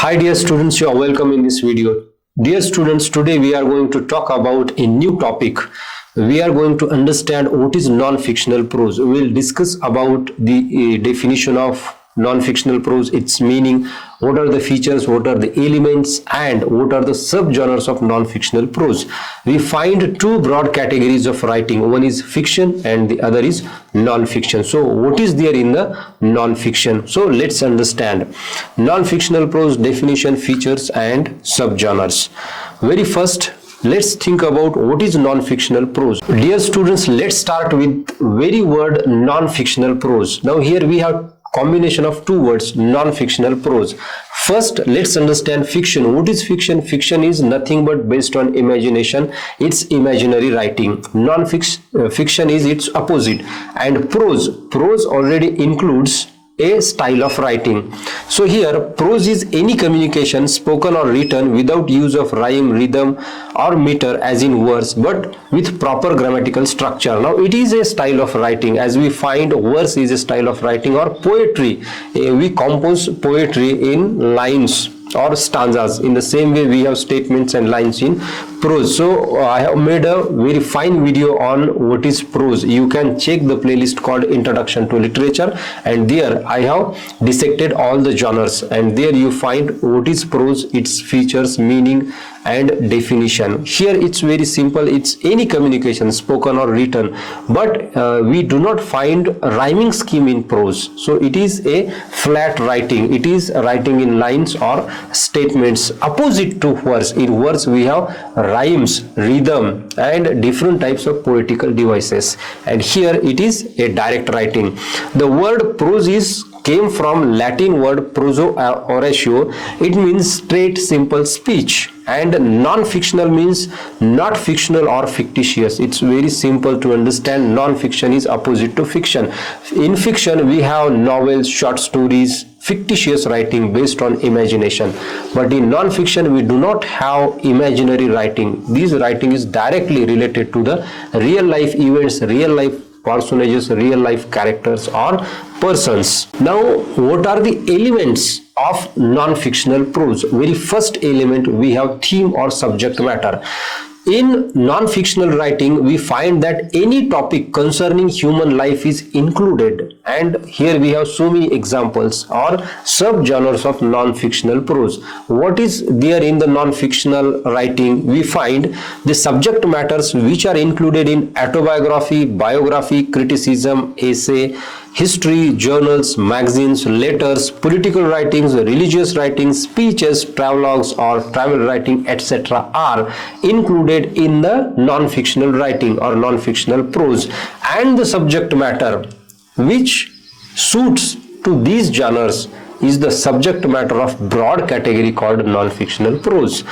Hi dear students, you are welcome in this video. Dear students, today we are going to talk about a new topic. We are going to understand what is non-fictional prose. We will discuss about the definition of non-fictional prose, its meaning, what are the features, what are the elements, and what are the subgenres of non-fictional prose. We find two broad categories of writing. One is fiction and the other is non-fiction. So what is there in the non-fiction? So let's understand non-fictional prose definition, features and subgenres. Very first, let's think about what is non-fictional prose. Dear students, let's start with very word non-fictional prose. Now here we have combination of two words, non-fictional prose. First, let's understand fiction. What is fiction? Fiction is nothing but based on imagination. It's imaginary writing. Non-fiction is its opposite. And prose already includes a style of writing. So here prose is any communication spoken or written without use of rhyme, rhythm or meter as in verse, but with proper grammatical structure. Now it is a style of writing, as we find verse is a style of writing, or poetry. We compose poetry in lines or stanzas. In the same way we have statements and lines in prose. So I have made a very fine video on what is prose. You can check the playlist called Introduction to Literature, and there I have dissected all the genres, and there you find what is prose, its features, meaning and definition. Here it's very simple. It's any communication spoken or written, but we do not find a rhyming scheme in prose. So it is a flat writing. It is writing in lines or statements, opposite to verse. In verse we have rhymes, rhythm and different types of poetical devices, and here it is a direct writing. The word prose came from Latin word proso oratio. It means straight, simple speech, and non-fictional means not fictional or fictitious. It's very simple to understand. Non-fiction is opposite to fiction. In fiction we have novels, short stories, fictitious writing based on imagination, but in non-fiction we do not have imaginary writing. This writing is directly related to the real life events, real life personages, real life characters or persons. Now what are the elements of non-fictional prose? Very first element, we have theme or subject matter. In non-fictional writing we find that any topic concerning human life is included, and here we have so many examples or subgenres of non-fictional prose. What is there in the non-fictional writing? We find the subject matters which are included in autobiography, biography, criticism, essay, history, journals, magazines, letters, political writings, religious writings, speeches, travelogues or travel writing, etc. are included in the non-fictional writing or non-fictional prose. And the subject matter which suits to these genres is the subject matter of broad category called non-fictional prose.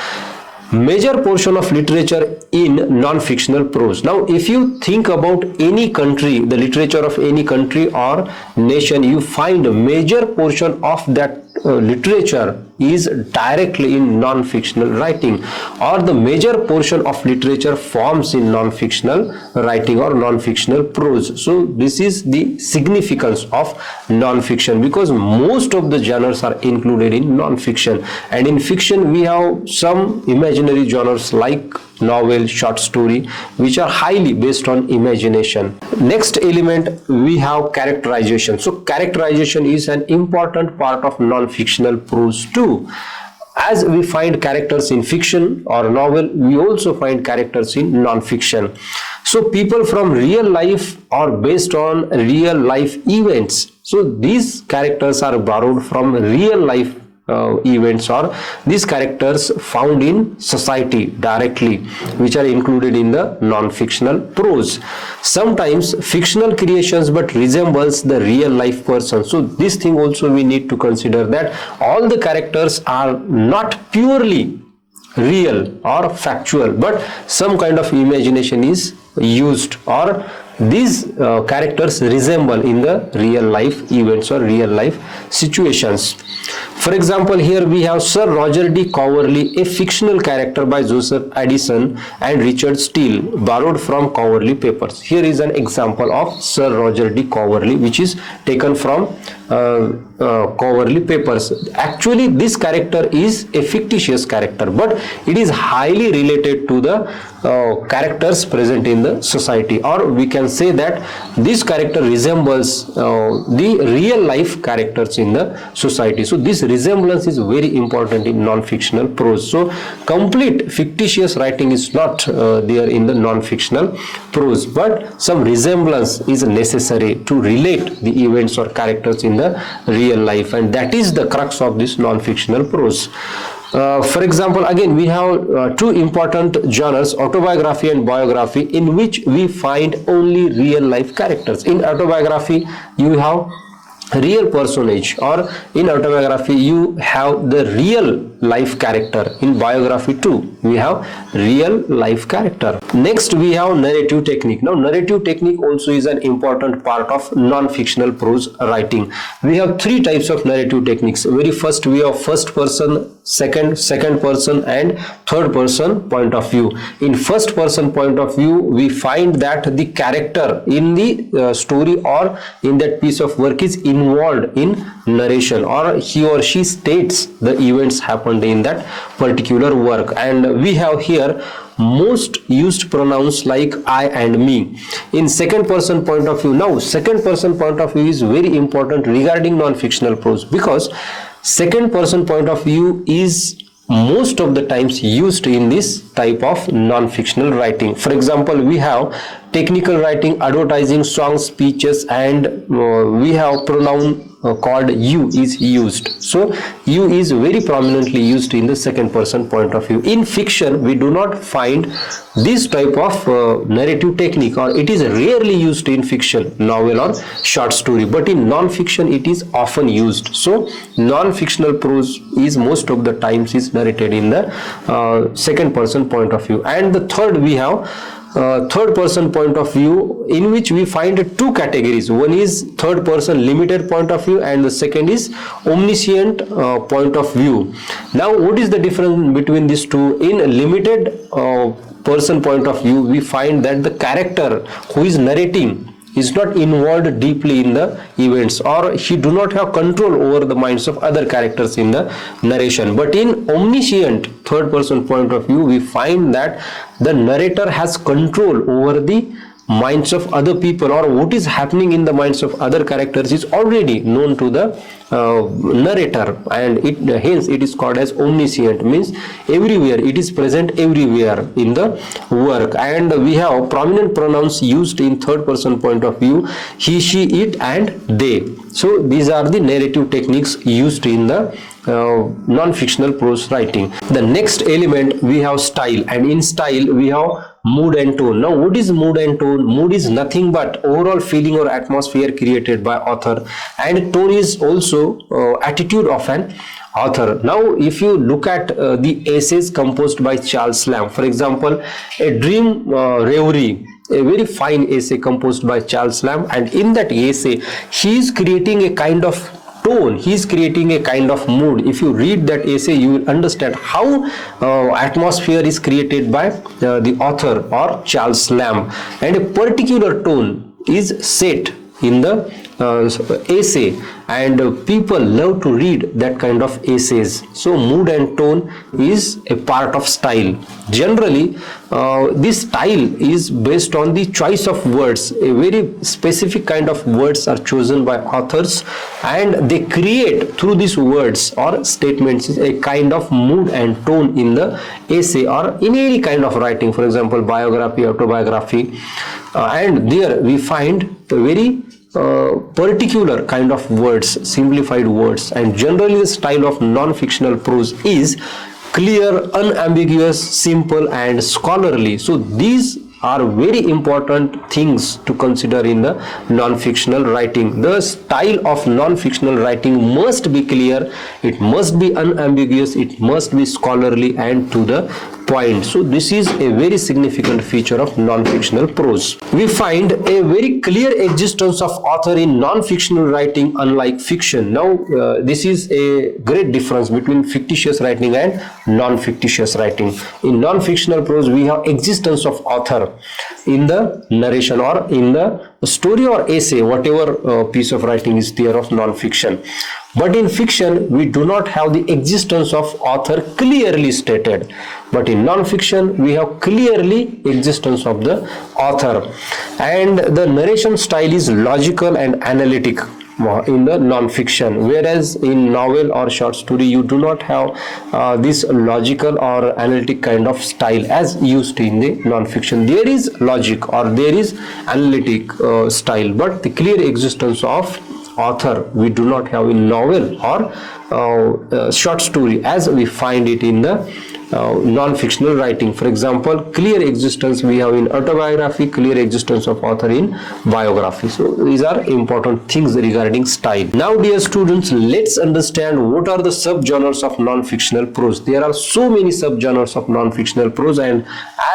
Major portion of literature in non-fictional prose. Now if you think about any country, the literature of any country or nation, you find a major portion of that literature is directly in non-fictional writing, or the major portion of literature forms in non-fictional writing or non-fictional prose. So this is the significance of non-fiction, because most of the genres are included in non-fiction, and in fiction we have some imaginary genres like novel, short story, which are highly based on imagination. Next element, we have characterization. So characterization is an important part of non-fictional prose too. As we find characters in fiction or novel, we also find characters in non-fiction. So people from real life are based on real life events. So these characters are borrowed from real life events, or these characters found in society directly, which are included in the non-fictional prose. Sometimes fictional creations but resembles the real life person. So this thing also we need to consider, that all the characters are not purely real or factual, but some kind of imagination is used, or these characters resemble in the real life events or real life situations. For example, here we have Sir Roger de Coverley, a fictional character by Joseph Addison and Richard Steele, borrowed from Coverley Papers. Here is an example of Sir Roger de Coverley, which is taken from coverly papers. Actually, this character is a fictitious character, but it is highly related to the characters present in the society, or we can say that this character resembles the real life characters in the society. So this resemblance is very important in non-fictional prose. So complete fictitious writing is not there in the non-fictional prose, but some resemblance is necessary to relate the events or characters in the real life, and that is the crux of this non-fictional prose. For example, again we have two important genres, autobiography and biography, in which we find only real life characters. In autobiography you have real personage, or in autobiography you have the real life character. In biography too we have real life character. Next we have narrative technique. Now narrative technique also is an important part of non-fictional prose writing. We have three types of narrative techniques. Very first we have first person, second person, and third person point of view. In first person point of view we find that the character in the story or in that piece of work is involved in narration, or he or she states the events happened in that particular work. And we have here most used pronouns like I and me. In second person point of view, now second person point of view is very important regarding non-fictional prose, because second person point of view is most of the times used in this type of non-fictional writing. For example, we have technical writing, advertising, songs, speeches, and we have pronoun called you is used. So you is very prominently used in the second person point of view. In fiction we do not find this type of narrative technique, or it is rarely used in fiction, novel or short story, but in non-fiction it is often used. So non-fictional prose is most of the times is narrated in the second person point of view. And the third we have third person point of view, in which we find two categories. One is third person limited point of view, and the second is omniscient point of view. Now what is the difference between these two? In limited person point of view we find that the character who is narrating is not involved deeply in the events, or he do not have control over the minds of other characters in the narration. But in omniscient third person point of view we find that the narrator has control over the minds of other people, or what is happening in the minds of other characters is already known to the narrator, and hence it is called as omniscient, means everywhere, it is present everywhere in the work. And we have prominent pronouns used in third person point of view, he, she, it, and they. So these are the narrative techniques used in the non-fictional prose writing. The next element we have style, and in style we have mood and tone. Now what is mood and tone? Mood is nothing but overall feeling or atmosphere created by author, and tone is also attitude of an author. Now if you look at the essays composed by Charles Lamb, for example, A Dream Reverie, a very fine essay composed by Charles Lamb, and in that essay he is creating a kind of tone, he is creating a kind of mood. If you read that essay you will understand how atmosphere is created by the author or Charles Lamb, and a particular tone is set in the essay, and people love to read that kind of essays. So mood and tone is a part of style. Generally this style is based on the choice of words. A very specific kind of words are chosen by authors, and they create through these words or statements a kind of mood and tone in the essay or in any kind of writing. For example, biography, autobiography, and there we find a very particular kind of words, simplified words. And generally the style of non-fictional prose is clear, unambiguous, simple, and scholarly. So these are very important things to consider in the non-fictional writing. The style of non-fictional writing must be clear, it must be unambiguous, it must be scholarly and to the point. So this is a very significant feature of non-fictional prose. We find a very clear existence of author in non-fictional writing, unlike fiction. Now this is a great difference between fictitious writing and non-fictitious writing. In non-fictional prose we have existence of author in the narration or in the story or essay, whatever piece of writing is there of non-fiction. But in fiction, we do not have the existence of author clearly stated. But in non-fiction, we have clearly existence of the author. And the narration style is logical and analytic in the non-fiction, whereas in novel or short story you do not have this logical or analytic kind of style as used in the non-fiction. There is logic or there is analytic style, but the clear existence of author we do not have in novel or short story as we find it in the non-fictional writing. For example, clear existence we have in autobiography, clear existence of author in biography. So these are important things regarding style. Now dear students, let's understand what are the subgenres of non-fictional prose. There are so many subgenres of non-fictional prose, and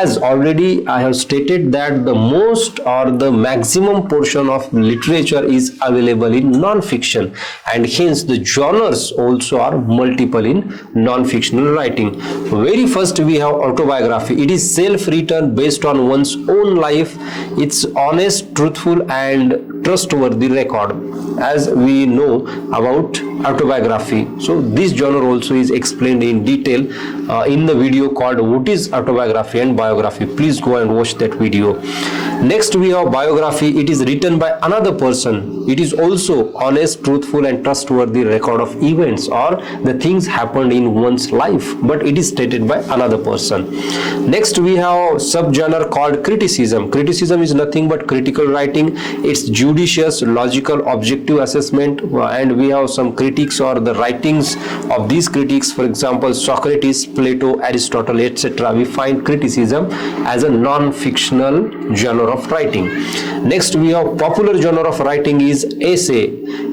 as already I have stated that the most or the maximum portion of literature is available in non-fiction, and hence the genres also are multiple in non-fictional writing. Very first we have autobiography. It is self-written based on one's own life. It's honest, truthful and trustworthy record, as we know about autobiography. So this genre also is explained in detail in the video called What is Autobiography and Biography. Please go and watch that video. Next we have biography. It is written by another person. It is also honest, truthful and trustworthy record of events or the things happened in one's life, but it is stated by another person. Next we have subgenre called criticism. Criticism is nothing but critical writing. It's judicious, logical, objective assessment, and we have some critics or the writings of these critics. For example, Socrates, Plato, Aristotle, etc. We find criticism as a non-fictional genre of writing. Next we have popular genre of writing is essay.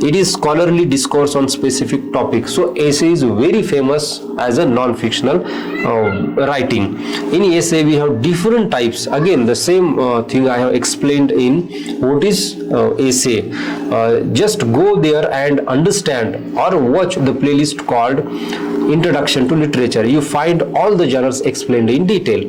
It is scholarly discourse on specific topics. So essay is very famous as a non-fictional writing. In essay we have different types. Again the same thing I have explained in what is essay. Just go there and understand or watch the playlist called Introduction to Literature. You find all the genres explained in detail.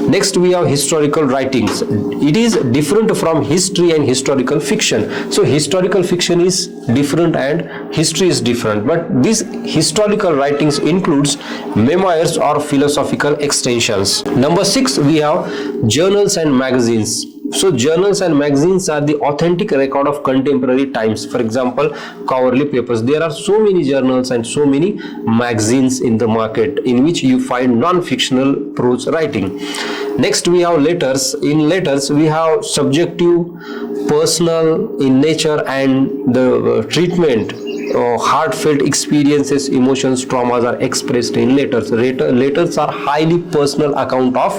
Next we have historical writings. It is different from history and historical fiction. So historical fiction is different and history is different, but these historical writings includes memoirs or philosophical extensions. Number 6 we have journals and magazines. So journals and magazines are the authentic record of contemporary times. For example, scholarly papers. There are so many journals and so many magazines in the market in which you find non-fictional prose writing. Next we have letters. In letters we have subjective, personal in nature and the treatment. Heartfelt experiences, emotions, traumas are expressed in letters. Letters are highly personal account of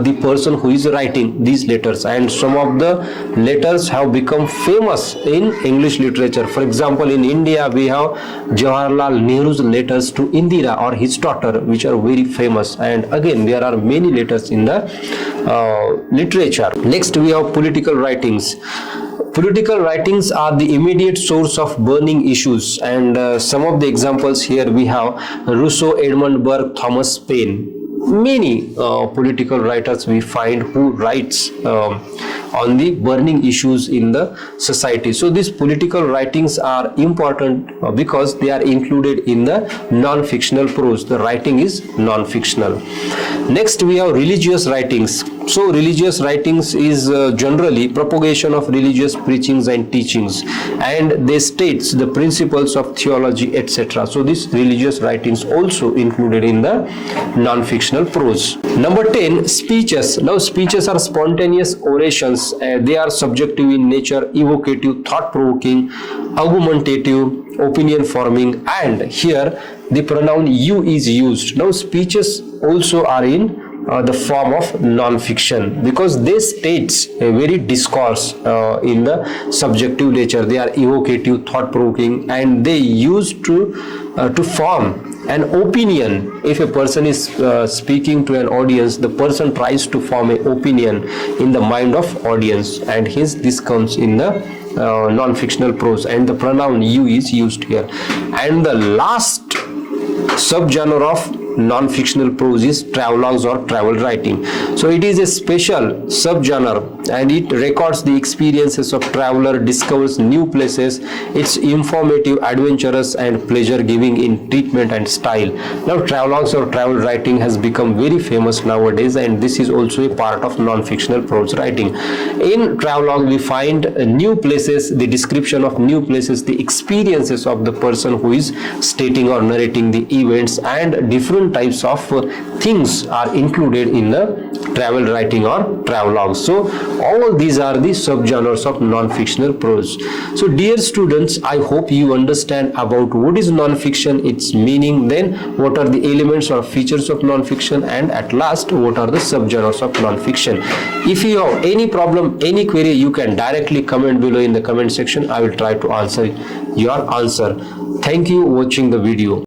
the person who is writing these letters, and some of the letters have become famous in English literature. For example, in India we have Jawaharlal Nehru's letters to Indira or his daughter, which are very famous, and again there are many letters in the literature. Next we have political writings. Political writings are the immediate source of burning issues, and some of the examples here we have Rousseau, Edmund Burke, Thomas Paine. Many political writers we find who writes on the burning issues in the society. So these political writings are important because they are included in the non-fictional prose. The writing is non-fictional. Next we have religious writings. So religious writings is generally propagation of religious preachings and teachings, and they states the principles of theology, etc. So these religious writings also included in the non-fictional prose. Number 10, speeches. Now speeches are spontaneous orations. They are subjective in nature, evocative, thought-provoking, argumentative, opinion forming, and here the pronoun you is used. Now speeches also are in the form of non-fiction because they states a very discourse in the subjective nature. They are evocative, thought-provoking, and they used to form an opinion. If a person is speaking to an audience, the person tries to form an opinion in the mind of audience, and hence this comes in the non-fictional prose, and the pronoun you is used here. And the last subgenre of non-fictional prose is travelogues or travel writing. So it is a special subgenre and it records the experiences of traveler, discovers new places. It's informative, adventurous and pleasure giving in treatment and style. Now travelogues or travel writing has become very famous nowadays, and this is also a part of non-fictional prose writing. In travelogue we find new places, the description of new places, the experiences of the person who is stating or narrating the events, and different types of things are included in the travel writing or travelogue. So all these are the subgenres of non-fictional prose. So dear students, I hope you understand about what is non-fiction, its meaning, then what are the elements or features of non-fiction, and at last what are the subgenres of non-fiction. If you have any problem, any query, you can directly comment below in the comment section. I will try to answer your answer. Thank you for watching the video.